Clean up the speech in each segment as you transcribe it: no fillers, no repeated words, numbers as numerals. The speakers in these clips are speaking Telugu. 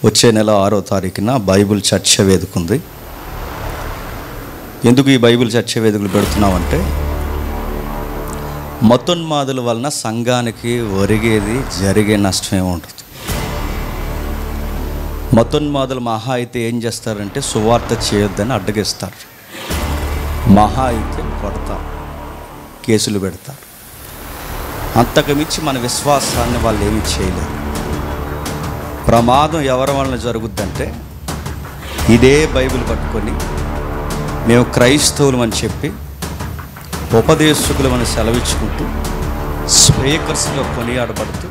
వచ్చే నెల 6వ తారీఖున బైబిల్ చర్చ వేదిక ఉంది. ఎందుకు ఈ బైబిల్ చర్చ వేదికలు పెడుతున్నామంటే, మతోన్మాదుల వలన సంఘానికి జరిగే నష్టం ఏముంటుంది. మతోన్మాదులు మహా అయితే ఏం చేస్తారంటే సువార్త చేయొద్దని అడ్డగిస్తారు, మహా అయితే కొడతారు, కేసులు పెడతారు. అంతకుమించి మన విశ్వాసాన్ని వాళ్ళు ఏమీ చేయలేరు. ప్రమాదం ఎవరి వలన జరుగుద్దంటే, ఇదే బైబిల్ పట్టుకొని మేము క్రైస్తవులమని చెప్పి ఉపదేశకులమని సెలవిచ్చుకుంటూ స్పీకర్స్గా కొనియాడబడుతూ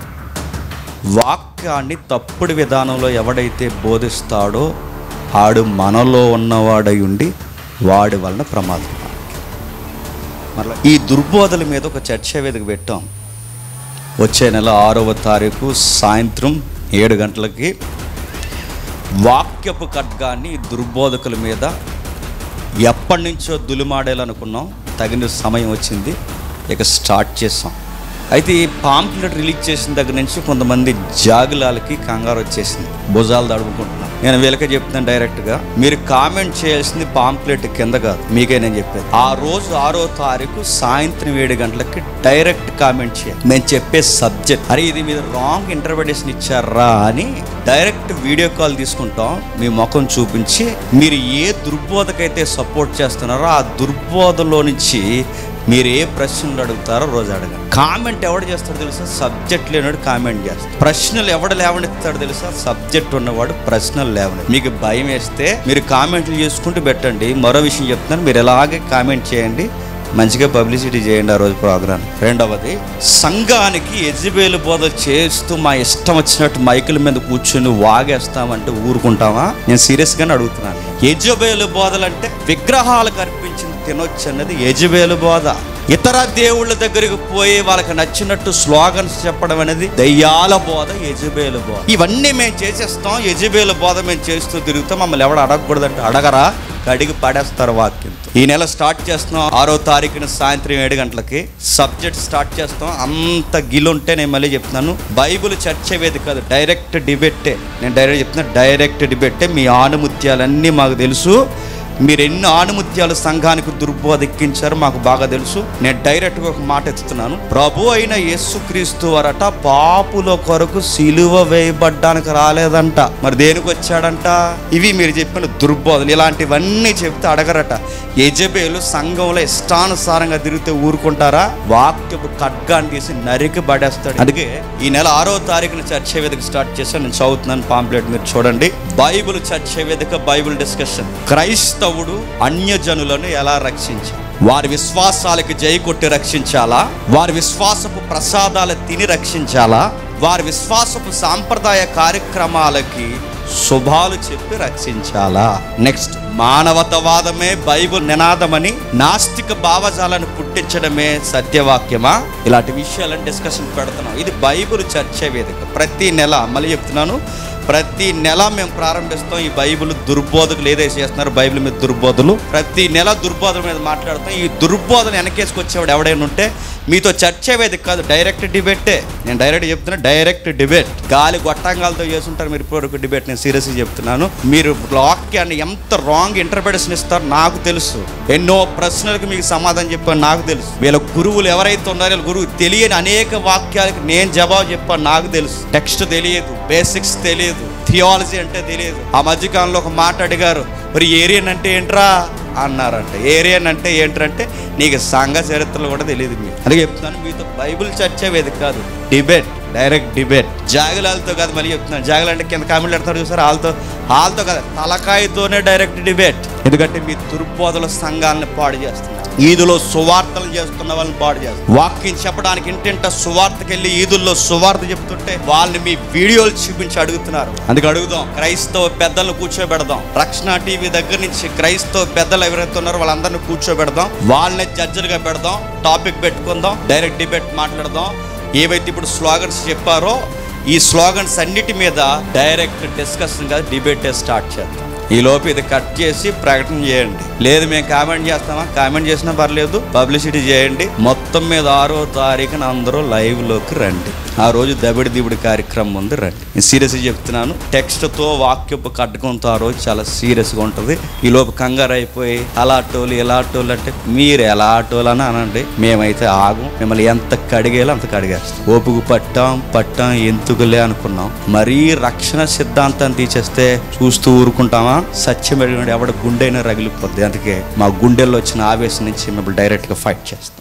వాక్యాన్ని తప్పుడు విధానంలో ఎవడైతే బోధిస్తాడో ఆడు మనలో ఉన్నవాడై ఉండి వాడి వలన ప్రమాదం. మరలా ఈ దుర్బోధల మీద ఒక చర్చ వేదిక పెట్టాం. వచ్చే నెల 6వ తారీఖు సాయంత్రం 7 గంటలకి వాక్యపు ఖడ్గాన్ని దుర్బోధకుల మీద ఎప్పటి నుంచో దులిమాడేయాలనుకున్నాం. తగిన సమయం వచ్చింది, ఇక స్టార్ట్ చేసాం. అయితే ఈ పాంప్లెట్ రిలీజ్ చేసిన దగ్గర నుంచి కొంతమంది జాగులాలకి కంగారు వచ్చేసింది, భుజాలు తడుముకుంటున్నాను. నేను వీళ్ళకే చెప్తున్నాను డైరెక్ట్గా, మీరు కామెంట్ చేయాల్సింది పాంప్లెట్ కింద కాదు, మీకే నేను చెప్పేది. ఆ రోజు 6వ తారీఖు సాయంత్రం 7 గంటలకి డైరెక్ట్ కామెంట్ చేయాలి. మేము చెప్పే సబ్జెక్ట్, అరే ఇది మీరు రాంగ్ ఇంటర్ప్రిటేషన్ ఇచ్చారా అని డైరెక్ట్ వీడియో కాల్ తీసుకుంటాం. మీ ముఖం చూపించి మీరు ఏ దుర్బోధకైతే సపోర్ట్ చేస్తున్నారో ఆ దుర్బోధలో నుంచి మీరు ఏ ప్రశ్నలు అడుగుతారో రోజు అడగండి. కామెంట్ ఎవడు చేస్తాడో తెలుసా? సబ్జెక్ట్ లేనివాడు కామెంట్ చేస్తాడు. ప్రశ్నలు ఎవడు లేవనెత్తాడో తెలుసా? సబ్జెక్ట్ ఉన్నవాడు ప్రశ్నలు లేవనెత్తాడు. మీకు భయం వేస్తే మీరు కామెంట్లు చేసుకుంటూ పెట్టండి. మరో విషయం చెప్తున్నాను, మీరు ఎలాగే కామెంట్ చేయండి, మంచిగా పబ్లిసిటీ చేయండి ఆ రోజు ప్రోగ్రామ్. రెండవది, సంఘానికి యెజబెలు బోధ చేస్తూ మా ఇష్టం వచ్చినట్టు మైకుల మీద కూర్చొని వాగేస్తామంటే ఊరుకుంటామా? నేను సీరియస్గానే అడుగుతున్నాను. యెజబెలు బోధలంటే విగ్రహాలకు అర్పించింది తినొచ్చు అన్నది యెజబెలు బోధ. ఇతర దేవుళ్ళ దగ్గరికి పోయి వాళ్ళకి నచ్చినట్టు స్లోగన్స్ చెప్పడం అనేది దయ్యాల బోధ, యెజబెలు బోధ. ఇవన్నీ మేము చేసేస్తాం, యెజబెలు బోధ మేము చేస్తూ తిరుగుతాం. మమ్మల్ని ఎవడు అడగకూడదంటే అడగరా, కడిగి పడేస్తారు వాక్యంతో. ఈ నెల స్టార్ట్ చేస్తున్నాం 6వ తారీఖున సాయంత్రం 7 గంటలకి సబ్జెక్ట్ స్టార్ట్ చేస్తాం. అంత గిలుంటే నేను మళ్ళీ చెప్తున్నాను, బైబిల్ చర్చ వేదిక కాదు, డైరెక్ట్ డిబేటే. నేను డైరెక్ట్ చెప్తున్నా, డైరెక్ట్ డిబేటే. మీ ఆనుముత్యాలన్నీ మాకు తెలుసు. మీరు ఎన్ని ఆనుముత్యాలు సంఘానికి దుర్బోధ ఎక్కించారో మాకు బాగా తెలుసు. నేను డైరెక్ట్గా ఒక మాట ఎత్తుతున్నాను. ప్రభు అయిన యేసుక్రీస్తు వారట పాపుల కొరకు సిలువ వేయబడ్డానికి రాలేదంట, మరి దేనికి వచ్చాడంట? ఇవి మీరు చెప్పిన దుర్బోధలు. ఇలాంటివన్నీ చెప్తే అడగరట. యెజబెలు సంఘంలో ఇష్టానుసారంగా తిరిగితే ఊరుకుంటారా? వాక్యపు ఖడ్గాన్ని తీసి నరికి పడేస్తాడు. అందుకే ఈ నెల 6వ తారీఖున చర్చ వేదిక స్టార్ట్ చేశాను. నేను చదువుతున్నాను పాంప్లెట్, మీరు చూడండి. బైబిల్ చర్చ వేదిక, బైబిల్ డిస్కషన్. క్రైస్తవుడు అన్యజనులను ఎలా రక్షించాలి? వారి విశ్వాసాలకి జై కొట్టి రక్షించాలా? వారి విశ్వాసపు ప్రసాదాలు తిని రక్షించాలా? వారి విశ్వాసపు సాంప్రదాయ కార్యక్రమాలకి శుభాలు చెప్పి రక్షించాలా? నెక్స్ట్, మానవతావాదమే బైబిల్ నినాదమని నాస్తిక భావజాలను పుట్టించడమే సత్యవాక్యమా? ఇలాంటి విషయాలను డిస్కషన్ పెడుతున్నాం. ఇది బైబిల్ చర్చ వేదిక. ప్రతి నెల, మళ్ళీ చెప్తున్నాను, ప్రతి నెల మేము ప్రారంభిస్తాం. ఈ బైబిల్ దుర్బోధకులు ఏదైతే చేస్తున్నారు, బైబిల్ మీద దుర్బోధలు, ప్రతి నెల దుర్బోధల మీద మాట్లాడుతాం. ఈ దుర్బోధన వెనకేసుకొచ్చేవాడు ఎవడైనా ఉంటే మీతో చర్చ వేదిక కాదు, డైరెక్ట్ డిబేటే. నేను డైరెక్ట్ చెప్తున్నా, డైరెక్ట్ డిబేట్. గాలి గొట్టంగాలతో చేస్తుంటారు మీరు ఇప్పుడు డిబేట్. నేను సీరియస్గా చెప్తున్నాను, మీరు వాక్యాన్ని ఎంత రాంగ్ ఇంటర్ప్రిటేషన్ ఇస్తారో నాకు తెలుసు. ఎన్నో ప్రశ్నలకు మీకు సమాధానం చెప్పాను నాకు తెలుసు. వీళ్ళ గురువులు ఎవరైతే ఉన్నారో వీళ్ళ గురువు తెలియని అనేక వాక్యాలకు నేను జవాబు చెప్పాను నాకు తెలుసు. టెక్స్ట్ తెలియదు, బేసిక్స్ తెలియదు, థియాలజీ అంటే తెలియదు. ఆ మధ్యకాలంలో ఒక మాట అడిగారు, మరి ఏరియన్ అంటే ఏంట్రా అన్నారంట. ఏరియన్ అంటే ఏంటంటే నీకు సంఘ చరిత్రలు కూడా తెలియదు. మీరు అందుకే చెప్తున్నాను, మీతో బైబిల్ చర్చ వేదిక కాదు, డిబేట్, డైరెక్ట్ డిబేట్. జాగులాలతో కాదు, మళ్ళీ చెప్తున్నాను. జాగులు అంటే కింద కామెంట్లు పెడతారు చూసారు, వాళ్ళతో కాదు, తలకాయతోనే డైరెక్ట్ డిబేట్. ఎందుకంటే మీ దుర్బోధల సంఘాలను పాడు చేస్తున్నారు. ఈదులో సువార్తలు చేస్తున్న వాళ్ళని పాడు చేస్తారు. వాక్యం చెప్పడానికి ఇంటింట సువార్తకి వెళ్ళి ఈదుల్లో సువార్త చెప్తుంటే వాళ్ళని మీ వీడియోలు చూపించి అడుగుతున్నారు. అందుకే అడుగుదాం, క్రైస్తవ పెద్దలను కూర్చోబెడదాం. రక్షణ టీవీ దగ్గర నుంచి క్రైస్తవ పెద్దలు ఎవరైతే ఉన్నారో వాళ్ళందరినీ కూర్చోబెడదాం, వాళ్ళని జడ్జిలుగా పెడదాం, టాపిక్ పెట్టుకుందాం, డైరెక్ట్ డిబేట్ మాట్లాడదాం. ఏవైతే ఇప్పుడు స్లోగన్స్ చెప్పారో ఈ స్లోగన్స్ అన్నిటి మీద డైరెక్ట్ డిస్కషన్ గా డిబేటే స్టార్ట్ చేద్దాం. ఈ లోపు ఇది కట్ చేసి ప్రకటన చేయండి. లేదు మేము కామెంట్ చేస్తామా, కామెంట్ చేసినా పర్లేదు, పబ్లిసిటీ చేయండి. మొత్తం మీద 6వ తారీఖున అందరూ లైవ్ లోకి రండి. ఆ రోజు దబిడి కార్యక్రమం ఉంది, రండి. నేను సీరియస్గా చెప్తున్నాను. టెక్స్ట్తో వాక్యపు కట్టుకుంటూ ఆ రోజు చాలా సీరియస్గా ఉంటుంది. ఈ లోపు కంగారు అయిపోయి అలాటోలు ఇలాటోలు అంటే మీరు ఎలాటోలు అని అనండి, మేమైతే ఆగం. మిమ్మల్ని ఎంత కడిగేలా అంత కడిగేస్తాం. ఓపుకు పట్టాం ఎందుకులే అనుకున్నాం. మరీ రక్షణ సిద్ధాంతాన్ని తీసేస్తే చూస్తూ ఊరుకుంటామా? సత్యం ఎవడ గుండెైనా రగిలిపోద్ది. అందుకే మా గుండెల్లో వచ్చిన ఆవేశం నుంచి మిమ్మల్ని డైరెక్ట్గా ఫైట్ చేస్తాం.